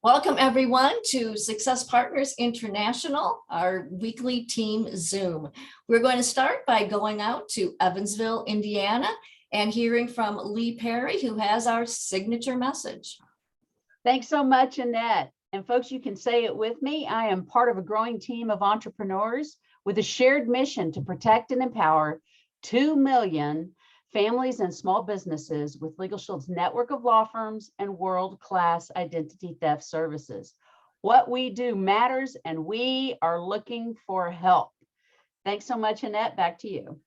Welcome everyone to Success Partners International, our weekly team Zoom. We're going to start by going out to Evansville, Indiana, and hearing from Lee Perry, who has our signature message. Thanks so much, Annette. And folks, you can say it with me. I am part of a growing team of entrepreneurs with a shared mission to protect and empower 2 million families and small businesses with Legal Shield's network of law firms and world-class identity theft services. What we do matters, and we are looking for help. Thanks so much, Annette. Back to you.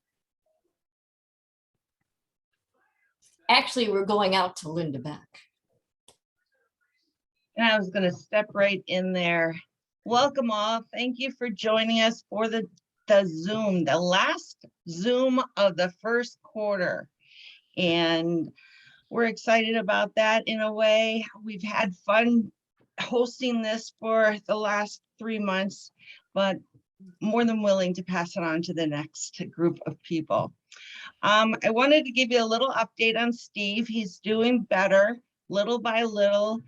Actually, we're going out to Linda Beck. And I was going to step right in there. Welcome all. Thank you for joining us for the Zoom, the last Zoom of the first quarter. And we're excited about that in a way. We've had fun hosting this for the last 3 months, but more than willing to pass it on to the next group of people. I wanted to give you a little update on Steve. He's doing better little by little.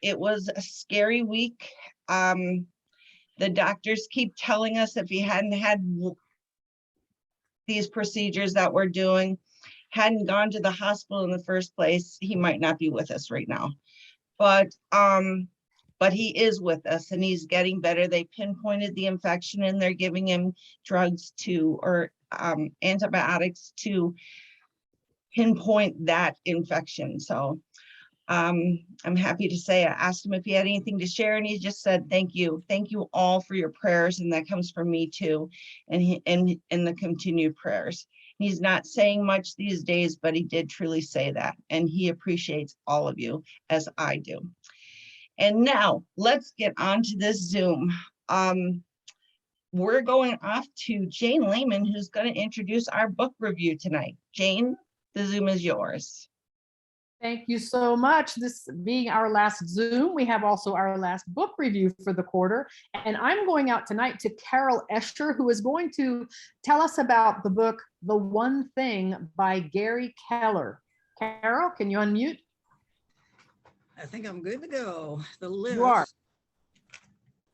It was a scary week. The doctors keep telling us if he hadn't had these procedures that we're doing, hadn't gone to the hospital in the first place, he might not be with us right now. But he is with us and he's getting better. They pinpointed the infection and they're giving him drugs or antibiotics to pinpoint that infection. So I'm happy to say I asked him if he had anything to share, and he just said, thank you all for your prayers, and that comes from me too, and the continued prayers. He's not saying much these days, but he did truly say that, and he appreciates all of you as I do. And now let's get on to this Zoom. We're going off to Jane Lehman, who's going to introduce our book review tonight. Jane, the Zoom is yours. Thank you so much. This being our last Zoom, we have also our last book review for the quarter. And I'm going out tonight to Carol Escher, who is going to tell us about the book, The One Thing by Gary Keller. Carol, can you unmute? I think I'm good to go. The list. You are.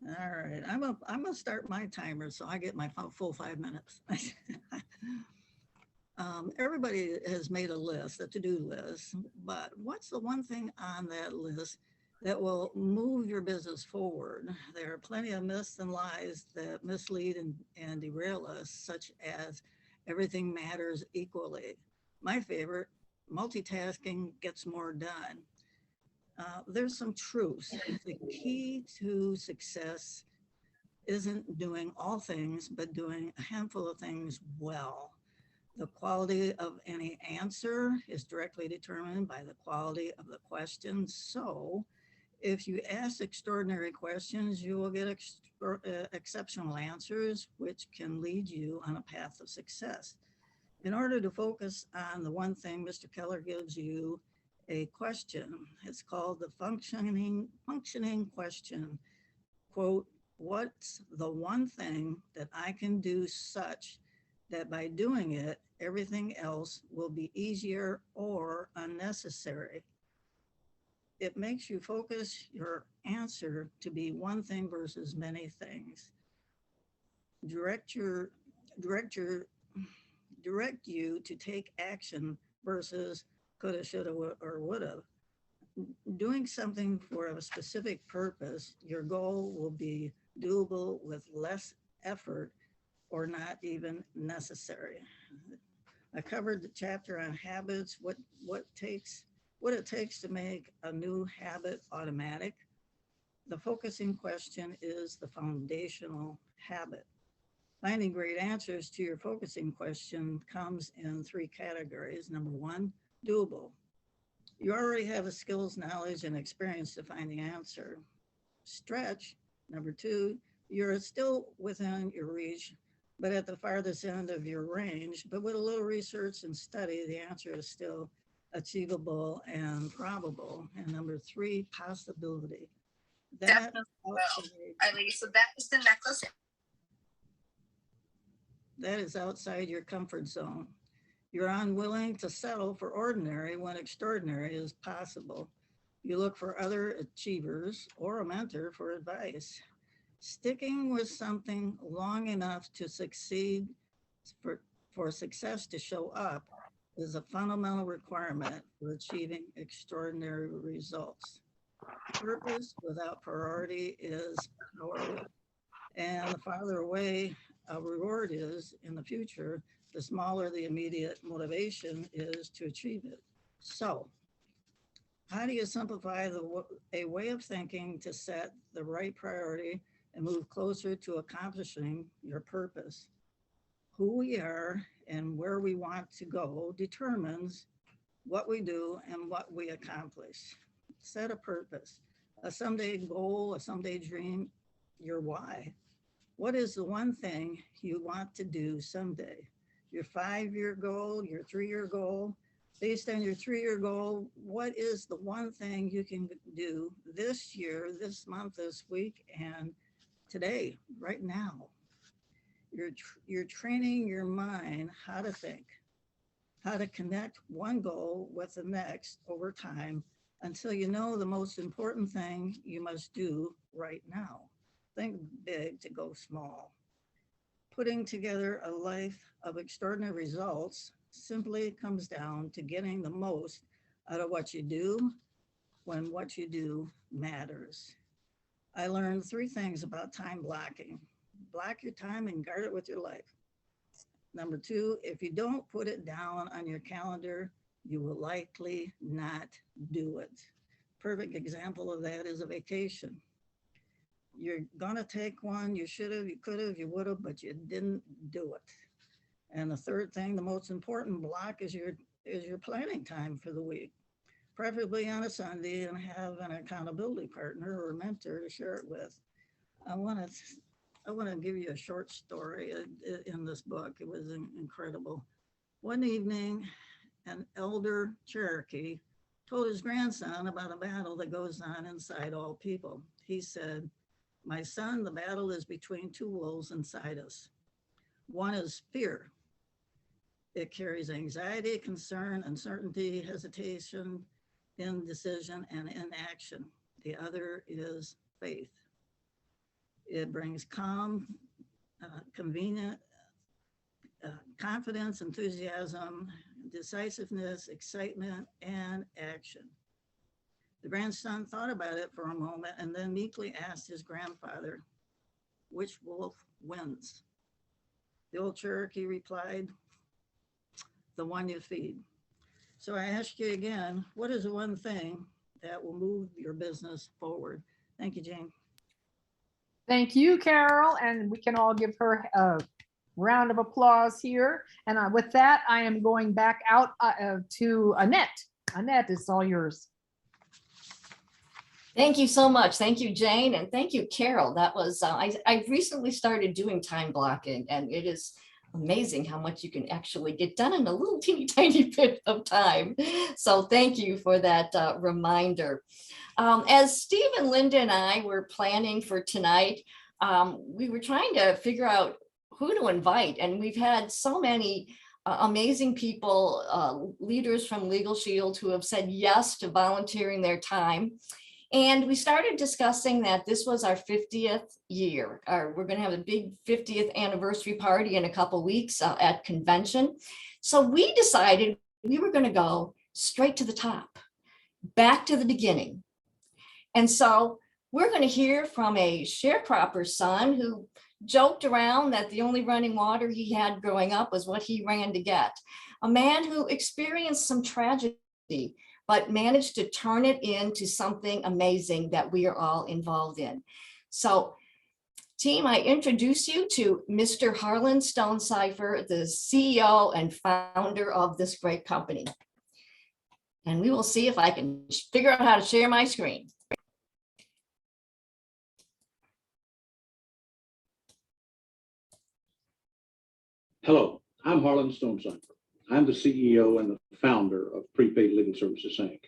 All right. I'm gonna start my timer so I get my full 5 minutes. Everybody has made a list, a to-do list, but what's the one thing on that list that will move your business forward? There are plenty of myths and lies that mislead and derail us, such as everything matters equally. My favorite, multitasking gets more done. There's some truths. The key to success isn't doing all things, but doing a handful of things well. The quality of any answer is directly determined by the quality of the question. So if you ask extraordinary questions, you will get exceptional answers, which can lead you on a path of success. In order to focus on the one thing, Mr. Keller gives you a question. It's called the functioning question. Quote, what's the one thing that I can do such that by doing it, everything else will be easier or unnecessary? It makes you focus your answer to be one thing versus many things. Direct you to take action versus coulda, shoulda, or woulda. Doing something for a specific purpose, your goal will be doable with less effort or not even necessary. I covered the chapter on habits, what it takes to make a new habit automatic. The focusing question is the foundational habit. Finding great answers to your focusing question comes in 3 categories. Number 1, doable. You already have the skills, knowledge, and experience to find the answer. Stretch. Number 2, you're still within your reach, but at the farthest end of your range. But with a little research and study, the answer is still achievable and probable. And number 3, possibility. That Eileen, so that is the necklace. That is outside your comfort zone. You're unwilling to settle for ordinary when extraordinary is possible. You look for other achievers or a mentor for advice. Sticking with something long enough to succeed, for success to show up, is a fundamental requirement for achieving extraordinary results. Purpose without priority is powerless. And the farther away a reward is in the future, the smaller the immediate motivation is to achieve it. So, how do you simplify a way of thinking to set the right priority and move closer to accomplishing your purpose? Who we are and where we want to go determines what we do and what we accomplish. Set a purpose, a someday goal, a someday dream, your why. What is the one thing you want to do someday? Your 5-year goal, your 3-year goal. Based on your 3-year goal, what is the one thing you can do this year, this month, this week, and today, right now? You're training your mind how to think, how to connect one goal with the next over time until you know the most important thing you must do right now. Think big to go small. Putting together a life of extraordinary results simply comes down to getting the most out of what you do when what you do matters. I learned 3 things about time blocking. Block your time and guard it with your life. Number 2, if you don't put it down on your calendar, you will likely not do it. Perfect example of that is a vacation. You're gonna take one, you should have, you could have, you would have, but you didn't do it. And the third thing, the most important block is your planning time for the week, preferably on a Sunday, and have an accountability partner or mentor to share it with. I want to give you a short story in this book. It was incredible. One evening, an elder Cherokee told his grandson about a battle that goes on inside all people. He said, "My son, the battle is between 2 wolves inside us. One is fear. It carries anxiety, concern, uncertainty, hesitation, indecision, and inaction. The other is faith. It brings calm, convenient, confidence, enthusiasm, decisiveness, excitement, and action." The grandson thought about it for a moment and then meekly asked his grandfather, "Which wolf wins?" The old Cherokee replied, "The one you feed." So I ask you again, what is the one thing that will move your business forward? Thank you, Jane. Thank you, Carol, and we can all give her a round of applause here. And with that, I am going back out to Annette. Annette, it's all yours. Thank you so much. Thank you, Jane, and thank you, Carol. That was, I recently started doing time blocking, and it is amazing how much you can actually get done in a little teeny tiny bit of time. So thank you for that reminder. As Steve and Linda and I were planning for tonight, we were trying to figure out who to invite, and we've had so many amazing people, leaders from Legal Shield, who have said yes to volunteering their time. And we started discussing that this was our 50th year. We're going to have a big 50th anniversary party in a couple weeks at convention. So we decided we were going to go straight to the top, back to the beginning. And so we're going to hear from a sharecropper's son who joked around that the only running water he had growing up was what he ran to get. A man who experienced some tragedy, but managed to turn it into something amazing that we are all involved in. So, team, I introduce you to Mr. Harlan Stonecipher, the CEO and founder of this great company. And we will see if I can figure out how to share my screen. Hello, I'm Harlan Stonecipher. I'm the CEO and the founder of Prepaid Legal Services, Inc.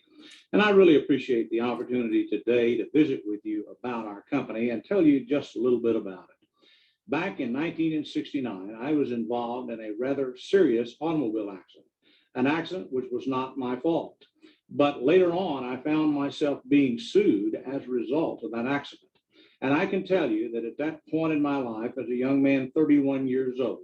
And I really appreciate the opportunity today to visit with you about our company and tell you just a little bit about it. Back in 1969, I was involved in a rather serious automobile accident, an accident which was not my fault. But later on, I found myself being sued as a result of that accident. And I can tell you that at that point in my life, as a young man, 31 years old,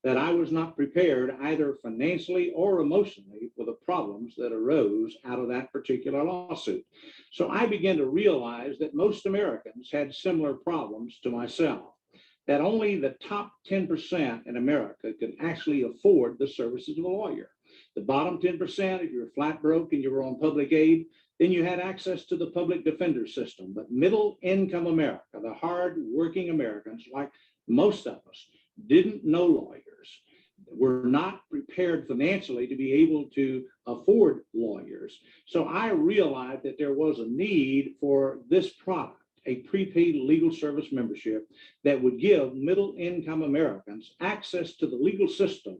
that I was not prepared either financially or emotionally for the problems that arose out of that particular lawsuit. So I began to realize that most Americans had similar problems to myself, that only the top 10% in America could actually afford the services of a lawyer. The bottom 10%, if you're flat broke and you were on public aid, then you had access to the public defender system. But middle income America, the hard working Americans, like most of us, didn't know lawyers, were not prepared financially to be able to afford lawyers. So I realized that there was a need for this product, a prepaid legal service membership that would give middle income Americans access to the legal system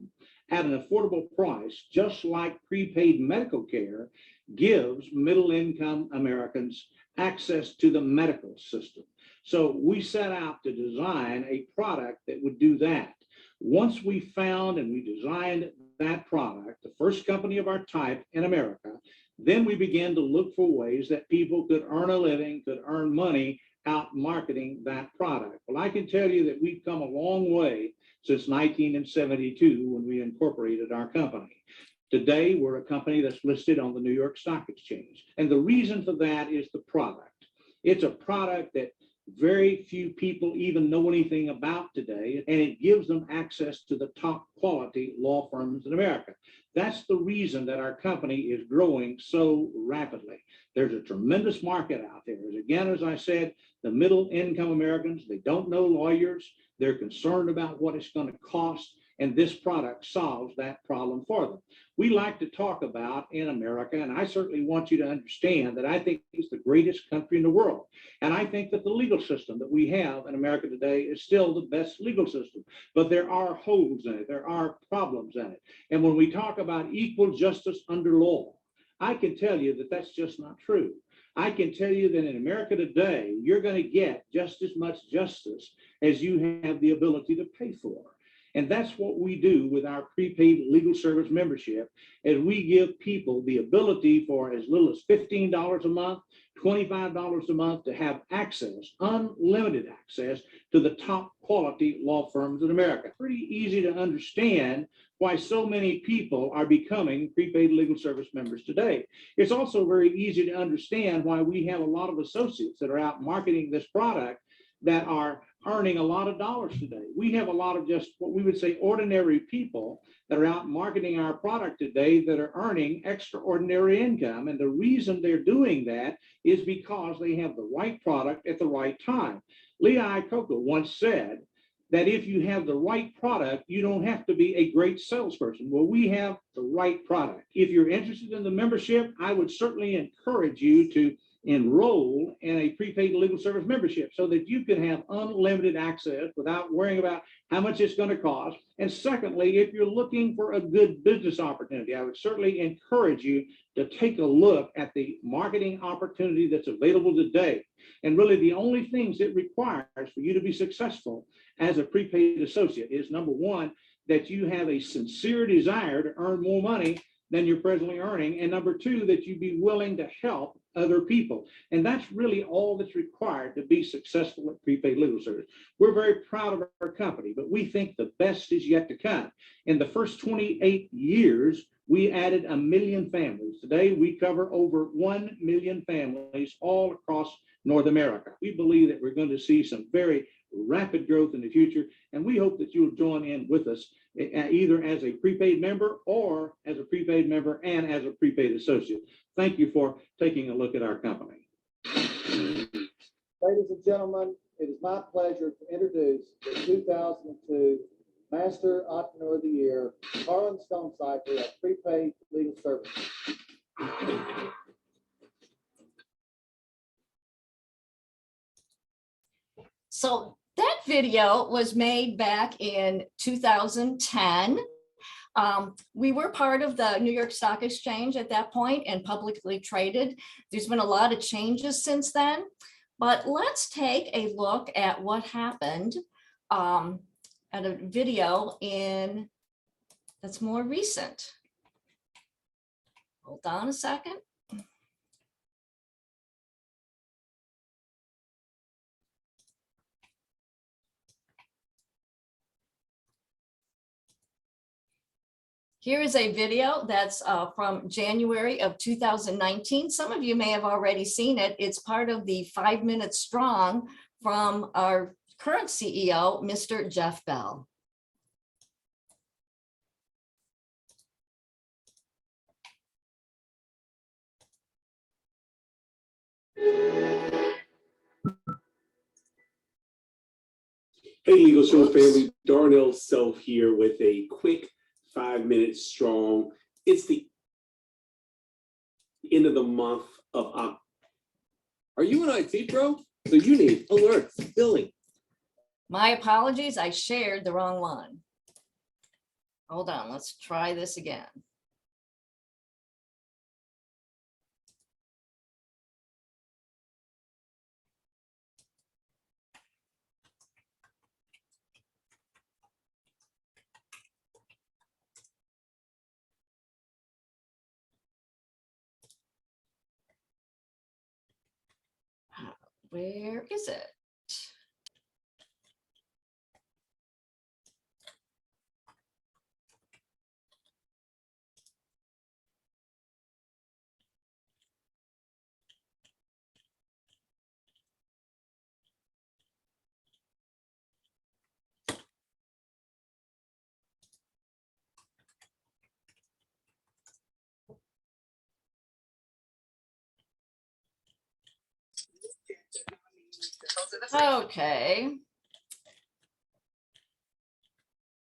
at an affordable price, just like prepaid medical care gives middle income Americans access to the medical system. So we set out to design a product that would do that. Once we found and we designed that product, the first company of our type in America, then we began to look for ways that people could earn a living, could earn money out marketing that product. Well, I can tell you that we've come a long way since 1972 when we incorporated our company. Today, we're a company that's listed on the New York Stock Exchange. And the reason for that is the product. It's a product that very few people even know anything about today, and it gives them access to the top quality law firms in America. That's the reason that our company is growing so rapidly. There's a tremendous market out there. Again, as I said, the middle income Americans, they don't know lawyers. They're concerned about what it's going to cost, and this product solves that problem for them. We like to talk about in America, and I certainly want you to understand that I think it's the greatest country in the world. And I think that the legal system that we have in America today is still the best legal system, but there are holes in it. There are problems in it. And when we talk about equal justice under law, I can tell you that that's just not true. I can tell you that in America today, you're going to get just as much justice as you have the ability to pay for. And that's what we do with our prepaid legal service membership, is we give people the ability for as little as $15 a month, $25 a month to have access, unlimited access to the top quality law firms in America. Pretty easy to understand why so many people are becoming prepaid legal service members today. It's also very easy to understand why we have a lot of associates that are out marketing this product that are earning a lot of dollars today. We have a lot of just what we would say ordinary people that are out marketing our product today that are earning extraordinary income. And the reason they're doing that is because they have the right product at the right time. Lee Iacocca once said that if you have the right product, you don't have to be a great salesperson. Well, we have the right product. If you're interested in the membership, I would certainly encourage you to enroll in a prepaid legal service membership so that you can have unlimited access without worrying about how much it's going to cost. And secondly, if you're looking for a good business opportunity, I would certainly encourage you to take a look at the marketing opportunity that's available today. And really the only things it requires for you to be successful as a prepaid associate is, number one, that you have a sincere desire to earn more money than you're presently earning. And number two, that you be willing to help other people. And that's really all that's required to be successful at prepaid legal service. We're very proud of our company, but we think the best is yet to come. In the first 28 years, we added 1 million families. Today, we cover over 1 million families all across North America. We believe that we're going to see some very rapid growth in the future, and we hope that you'll join in with us either as a prepaid member or as a prepaid member and as a prepaid associate. Thank you for taking a look at our company. Ladies and gentlemen, it is my pleasure to introduce the 2002 Master Entrepreneur of the Year, Harlan Stonecipher of Prepaid Legal Services. So that video was made back in 2010. We were part of the New York Stock Exchange at that point and publicly traded. There's been a lot of changes since then, but let's take a look at what happened at a video that's more recent. Hold on a second. Here is a video that's from January of 2019. Some of you may have already seen it. It's part of the 5 Minutes Strong from our current CEO, Mr. Jeff Bell. Hey, Legal Show family, Darnell Self here with a quick 5 Minutes Strong. It's the end of the month of October. Are you an IT pro? So you need alerts, billing. My apologies, I shared the wrong one. Hold on, let's try this again. Where is it? Okay.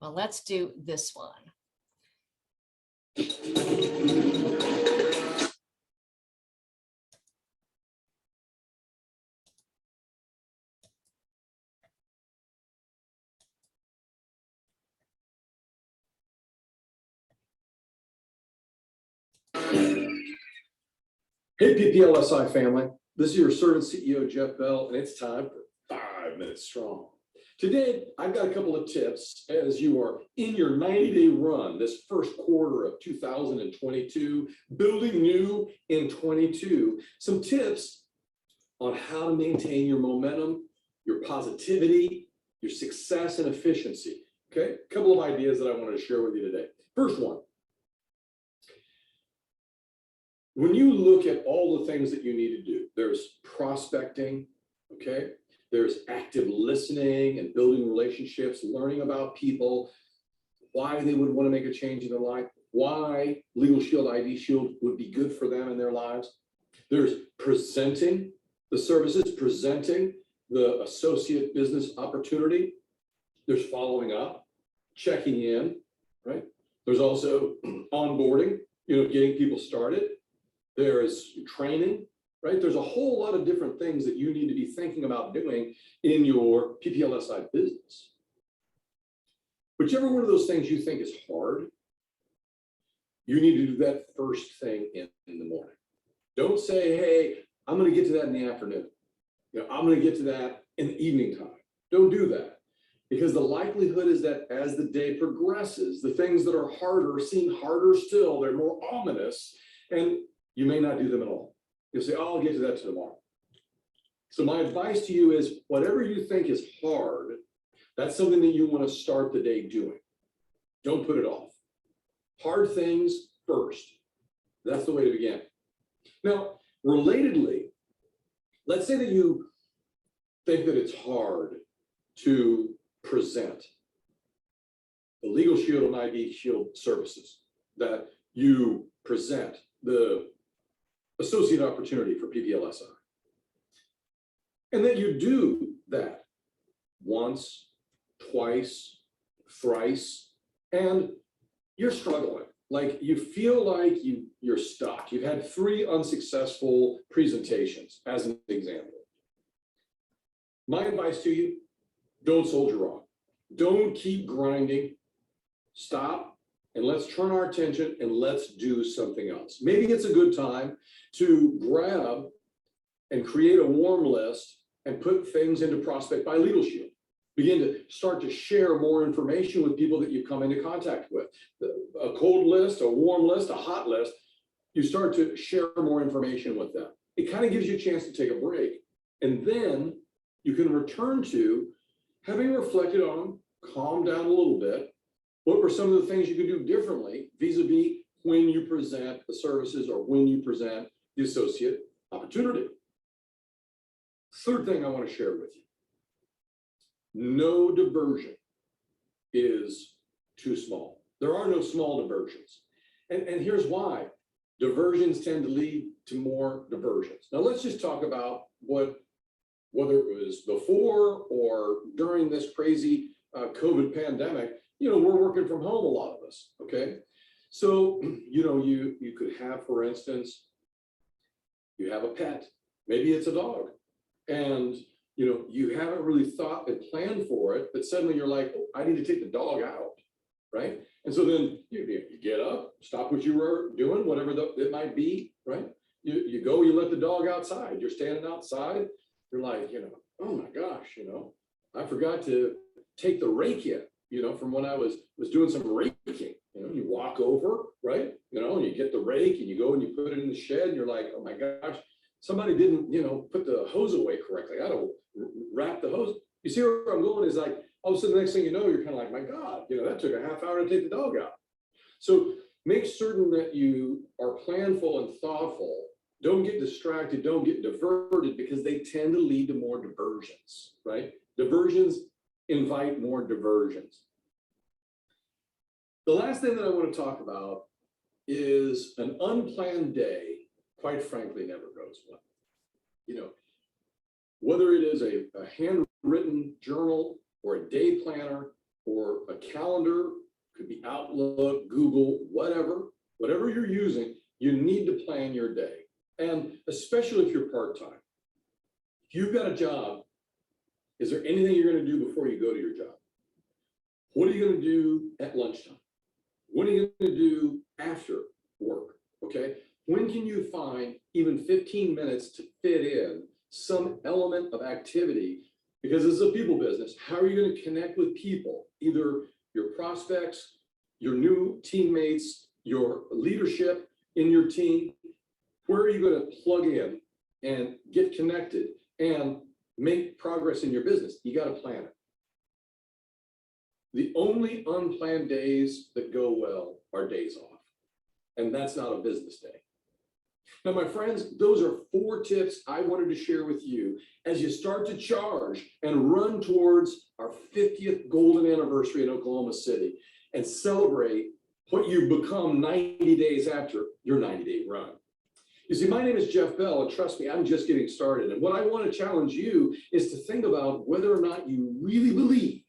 Well, let's do this one. Hey, PPLSI family, this is your servant CEO, Jeff Bell, and it's time for 5 Minutes Strong. Today, I've got a couple of tips as you are in your 90-day run, this first quarter of 2022, building new in 22. Some tips on how to maintain your momentum, your positivity, your success and efficiency. Okay, a couple of ideas that I wanted to share with you today. First one. When you look at all the things that you need to do, there's prospecting, okay? There's active listening and building relationships, learning about people, why they would want to make a change in their life, why Legal Shield ID Shield would be good for them in their lives. There's presenting the services, presenting the associate business opportunity. There's following up, checking in, right? There's also onboarding, getting people started. There is training, right? There's a whole lot of different things that you need to be thinking about doing in your PPLSI business. Whichever one of those things you think is hard, you need to do that first thing in the morning. Don't say, hey, I'm going to get to that in the afternoon. I'm going to get to that in the evening time. Don't do that. Because the likelihood is that as the day progresses, the things that are harder seem harder still. They're more ominous. And you may not do them at all. You'll say, oh, I'll get to that tomorrow. So my advice to you is whatever you think is hard, that's something that you want to start the day doing. Don't put it off. Hard things first. That's the way to begin. Now, relatedly, let's say that you think that it's hard to present the Legal Shield and ID Shield services, that you present the associate opportunity for PPLSI. And that you do that once, twice, thrice, and you're struggling. Like you feel like you're stuck. You've had 3 unsuccessful presentations, as an example. My advice to you, don't soldier on. Don't keep grinding. Stop. And let's turn our attention and let's do something else. Maybe it's a good time to grab and create a warm list and put things into Prospect by Legal Shield. Begin to start to share more information with people that you come into contact with. A cold list, a warm list, a hot list, you start to share more information with them. It kind of gives you a chance to take a break. And then you can return to having reflected on, calm down a little bit, What were some of the things you could do differently vis-a-vis when you present the services or when you present the associate opportunity? Third thing I want to share with you. No diversion is too small. There are no small diversions. And here's why. Diversions tend to lead to more diversions. Now let's just talk about whether it was before or during this crazy COVID pandemic, we're working from home, a lot of us, okay? So, you could have, for instance, you have a pet, maybe it's a dog, and you haven't really thought and planned for it, but suddenly you're like, oh, I need to take the dog out, right? And so then you get up, stop what you were doing, whatever it might be, right? You go, you let the dog outside, you're standing outside, you're like, oh my gosh, I forgot to take the rake in, from when I was doing some raking, you walk over, right? And you get the rake and you go and you put it in the shed and you're like, oh my gosh, somebody didn't, put the hose away correctly. I don't wrap the hose. You see where I'm going is like, all of a sudden, the next thing you know, you're kind of like, my God, that took a half hour to take the dog out. So make certain that you are planful and thoughtful. Don't get distracted, don't get diverted, because they tend to lead to more diversions, right? Diversions invite more diversions. The last thing that I want to talk about is an unplanned day, quite frankly, never goes well. Whether it is a handwritten journal or a day planner or a calendar, could be Outlook, Google, whatever you're using, you need to plan your day. And especially if you're part-time. If you've got a job, is there anything you're going to do before you go to your job? What are you going to do at lunchtime? What are you going to do after work? Okay. When can you find even 15 minutes to fit in some element of activity? Because this is a people business. How are you going to connect with people? Either your prospects, your new teammates, your leadership in your team. Where are you going to plug in and get connected and make progress in your business? You got to plan it. The only unplanned days that go well are days off. And that's not a business day. Now, my friends, those are 4 tips I wanted to share with you as you start to charge and run towards our 50th golden anniversary in Oklahoma City and celebrate what you've become 90 days after your 90-day run. You see, my name is Jeff Bell, and trust me, I'm just getting started. And what I want to challenge you is to think about whether or not you really believe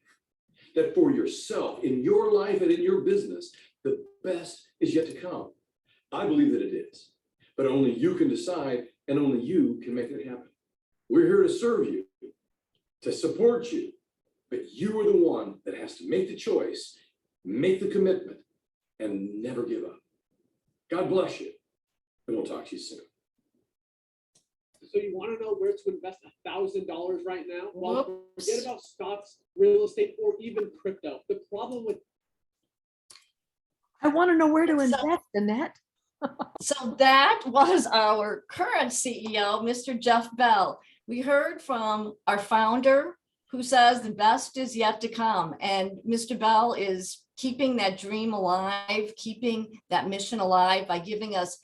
that for yourself, in your life and in your business, the best is yet to come. I believe that it is, but only you can decide, and only you can make it happen. We're here to serve you, to support you, but you are the one that has to make the choice, make the commitment, and never give up. God bless you. And we'll talk to you soon. So you want to know where to invest $1,000 right now? Well, Whoops. forget about stocks, real estate, or even crypto. The problem with I want to know where to So- invest, Annette. So that was our current CEO, Mr. Jeff Bell. We heard from our founder who says the best is yet to come. And Mr. Bell is keeping that dream alive, keeping that mission alive by giving us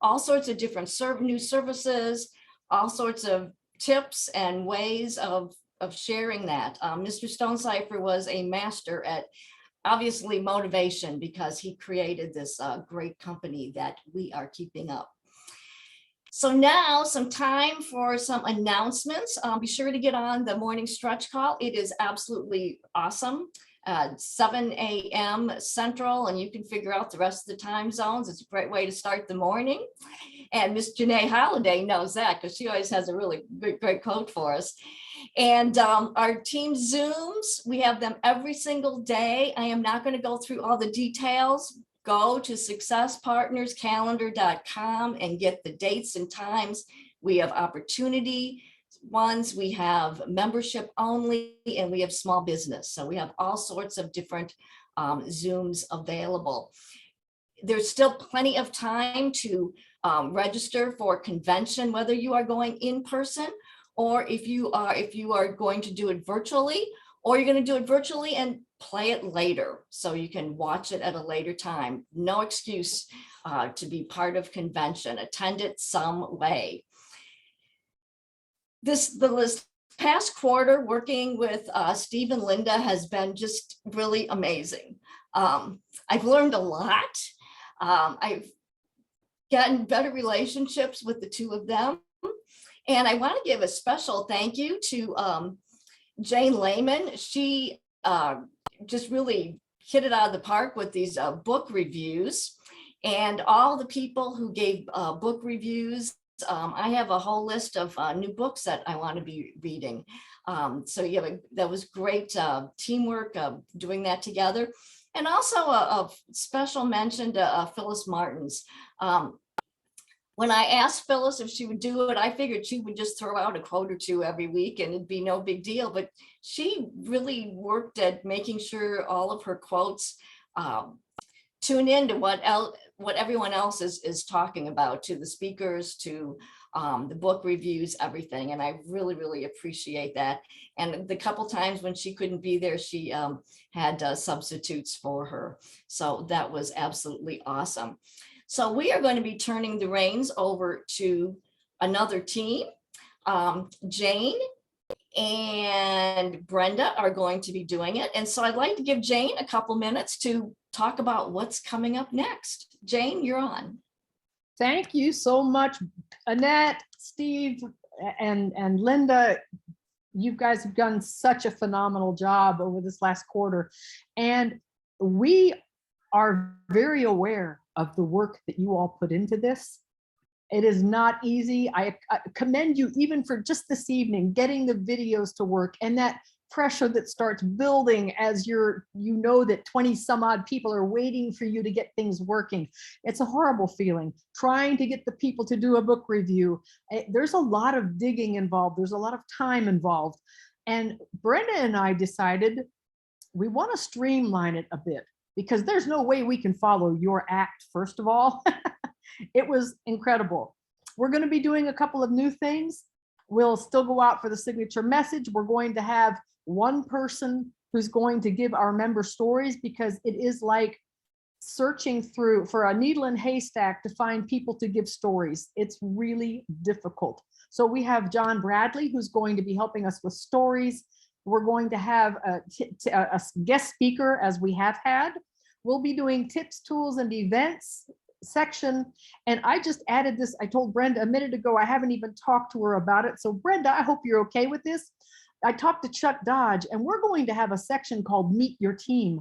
all sorts of different new services, all sorts of tips and ways of sharing that. Mr. Stonecipher was a master at obviously motivation, because he created this great company that we are keeping up. So now some time for some announcements. Be sure to get on the morning stretch call. It is absolutely awesome. 7 a.m. Central, and you can figure out the rest of the time zones. It's a great way to start the morning. And Miss Janae Holliday knows that, because she always has a really great code for us. And our team Zooms, we have them every single day. I am not going to go through all the details. Go to successpartnerscalendar.com and get the dates and times. We have opportunity ones, we have membership only, and we have small business. So we have all sorts of different Zooms available. There's still plenty of time to register for convention, whether you are going in person or if you are going to do it virtually, or you're going to do it virtually and play it later so you can watch it at a later time. No excuse to be part of convention. Attend it some way. The past quarter working with Steve and Linda has been just really amazing. I've learned a lot. I've gotten better relationships with the two of them. And I want to give a special thank you to Jane Lehman. She just really hit it out of the park with these book reviews, and all the people who gave book reviews. I have a whole list of new books that I want to be reading. So that was great teamwork doing that together. And also a special mention to Phyllis Martins. When I asked Phyllis if she would do it, I figured she would just throw out a quote or two every week and it'd be no big deal. But she really worked at making sure all of her quotes tune into what everyone else is talking about, to the speakers, to the book reviews, everything. And I really, really appreciate that. And the couple times when she couldn't be there, she had substitutes for her. So that was absolutely awesome. So we are going to be turning the reins over to another team. Jane and Brenda are going to be doing it. And so I'd like to give Jane a couple minutes to talk about what's coming up next. Jane, you're on. Thank you so much, Annette, Steve, and Linda. You guys have done such a phenomenal job over this last quarter. And we are very aware of the work that you all put into this. It is not easy. I commend you even for just this evening, getting the videos to work, and that pressure that starts building as you know that 20 some odd people are waiting for you to get things working. It's a horrible feeling, trying to get the people to do a book review. There's a lot of digging involved. There's a lot of time involved. And Brenda and I decided we want to streamline it a bit, because there's no way we can follow your act, first of all. It was incredible. We're going to be doing a couple of new things. We'll still go out for the signature message. We're going to have one person who's going to give our member stories, because it is like searching through for a needle in haystack to find people to give stories. It's really difficult. So we have John Bradley, who's going to be helping us with stories. We're going to have a guest speaker, as we have had. We'll be doing tips, tools, and events section. And I just added this. I told Brenda a minute ago, I haven't even talked to her about it. So Brenda, I hope you're okay with this. I talked to Chuck Dodge, and we're going to have a section called Meet Your Team.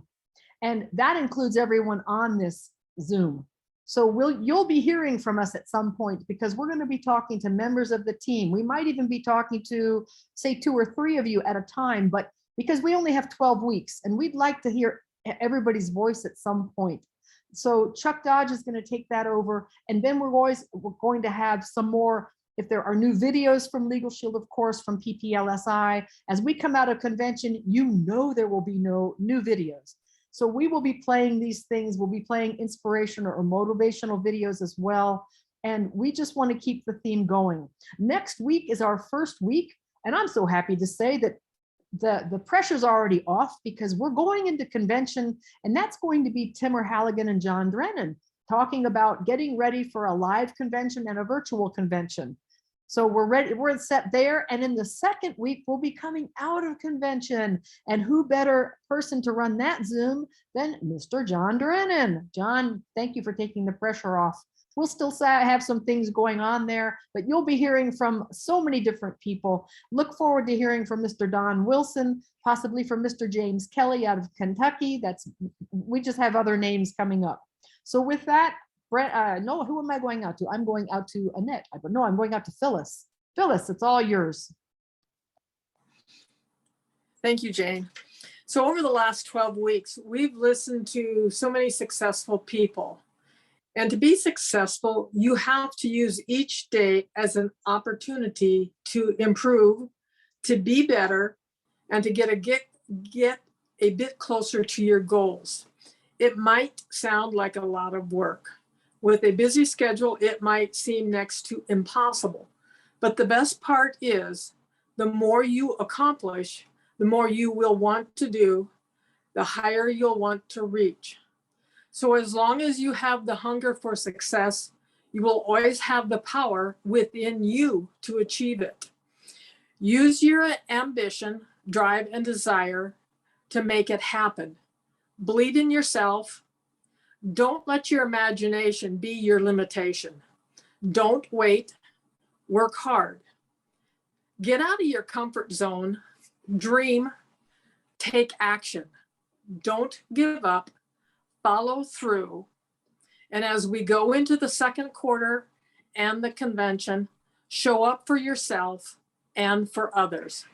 And that includes everyone on this Zoom. So you'll be hearing from us at some point, because we're going to be talking to members of the team. We might even be talking to, say, 2 or 3 of you at a time, but because we only have 12 weeks and we'd like to hear everybody's voice at some point. So Chuck Dodge is going to take that over. And then we're going to have some more, if there are new videos from Legal Shield, of course, from PPLSI. As we come out of convention, you know there will be no new videos. So we will be playing these things. We'll be playing inspirational or motivational videos as well. And we just want to keep the theme going. Next week is our first week. And I'm so happy to say that the pressure's already off, because we're going into convention, and that's going to be Timur Halligan and John Drennan talking about getting ready for a live convention and a virtual convention. So we're ready, we're set there. And in the second week, we'll be coming out of convention. And who better person to run that Zoom than Mr. John Drennan. John, thank you for taking the pressure off. We'll still have some things going on there, but you'll be hearing from so many different people. Look forward to hearing from Mr. Don Wilson, possibly from Mr. James Kelly out of Kentucky. We just have other names coming up. So with that, no, who am I going out to? I'm going out to Annette. No, I'm going out to Phyllis. Phyllis, it's all yours. Thank you, Jane. So over the last 12 weeks, we've listened to so many successful people. And to be successful, you have to use each day as an opportunity to improve, to be better, and to get a bit closer to your goals. It might sound like a lot of work. With a busy schedule, it might seem next to impossible. But the best part is, the more you accomplish, the more you will want to do, the higher you'll want to reach. So as long as you have the hunger for success, you will always have the power within you to achieve it. Use your ambition, drive, and desire to make it happen. Believe in yourself. Don't let your imagination be your limitation. Don't wait. Work hard. Get out of your comfort zone. Dream. Take action. Don't give up. Follow through. And as we go into the second quarter and the convention, show up for yourself and for others.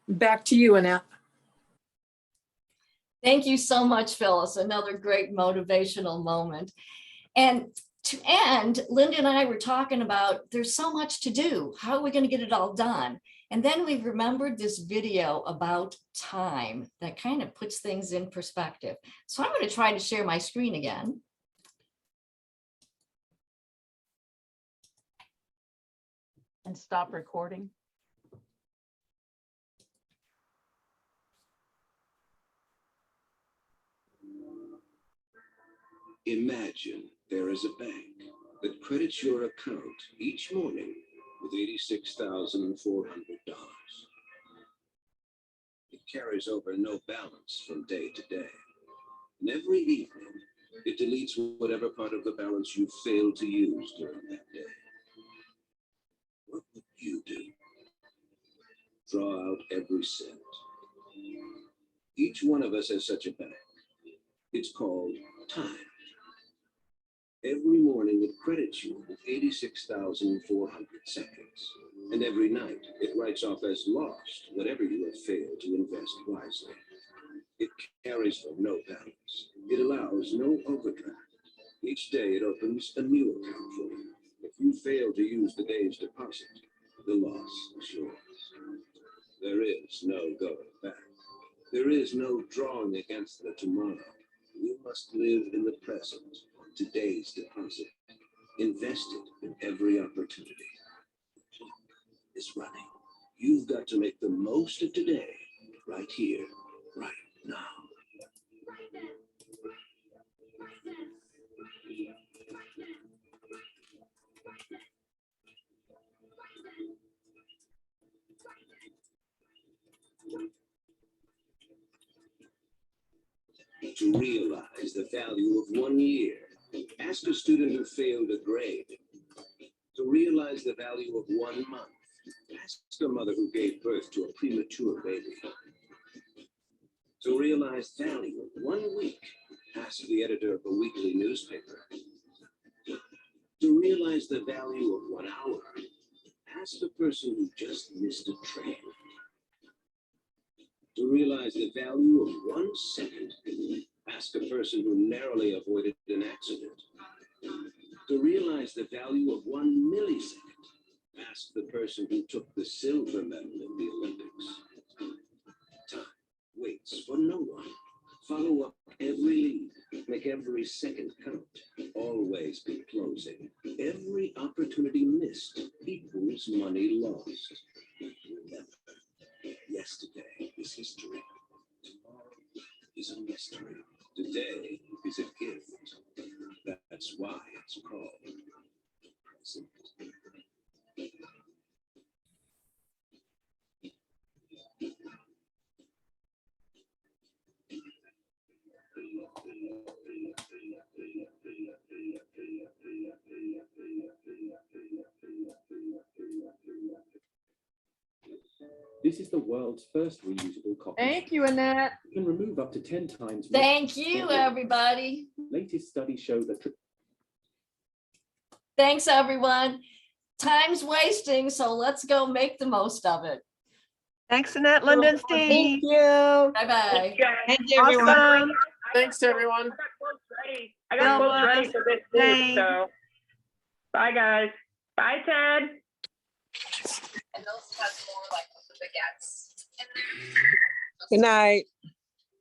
Back to you, Annette. Thank you so much, Phyllis. Another great motivational moment. And to end, Linda and I were talking about there's so much to do. How are we going to get it all done? And then we remembered this video about time that kind of puts things in perspective. So I'm going to try to share my screen again. And stop recording. Imagine there is a bank that credits your account each morning with $86,400. It carries over no balance from day to day. And every evening, it deletes whatever part of the balance you failed to use during that day. What would you do? Draw out every cent. Each one of us has such a bank. It's called time. Every morning it credits you with 86,400 seconds. And every night it writes off as lost whatever you have failed to invest wisely. It carries for no balance. It allows no overdraft. Each day it opens a new account for you. If you fail to use the day's deposit, the loss is yours. There is no going back. There is no drawing against the tomorrow. You must live in the present, today's deposit, invested in every opportunity. The clock is running. You've got to make the most of today, right here, right now. To realize the value of 1 year, ask a student who failed a grade. To realize the value of 1 month, ask a mother who gave birth to a premature baby. To realize value of 1 week, ask the editor of a weekly newspaper. To realize the value of 1 hour, ask the person who just missed a train. To realize the value of 1 second, ask a person who narrowly avoided an accident. To realize the value of 1 millisecond, ask the person who took the silver medal in the Olympics. Time waits for no one. Follow up every lead. Make every second count. Always be closing. Every opportunity missed equals money lost. Remember, yesterday is history. Tomorrow is a mystery. Today is a gift. That's why it's called present. This is the world's first reusable copy. Thank you, Annette. You can remove up to 10 times. Thank you, everybody. Latest studies show that. Thanks, everyone. Time's wasting, so let's go make the most of it. Thanks, Annette, Linda, and Steve. Thank you. Bye-bye. Thank you, everyone. Awesome. Thanks, everyone. I got quotes ready for this too, so. Bye, guys. Bye, Ted. And those has more like the baguettes in there. Good night.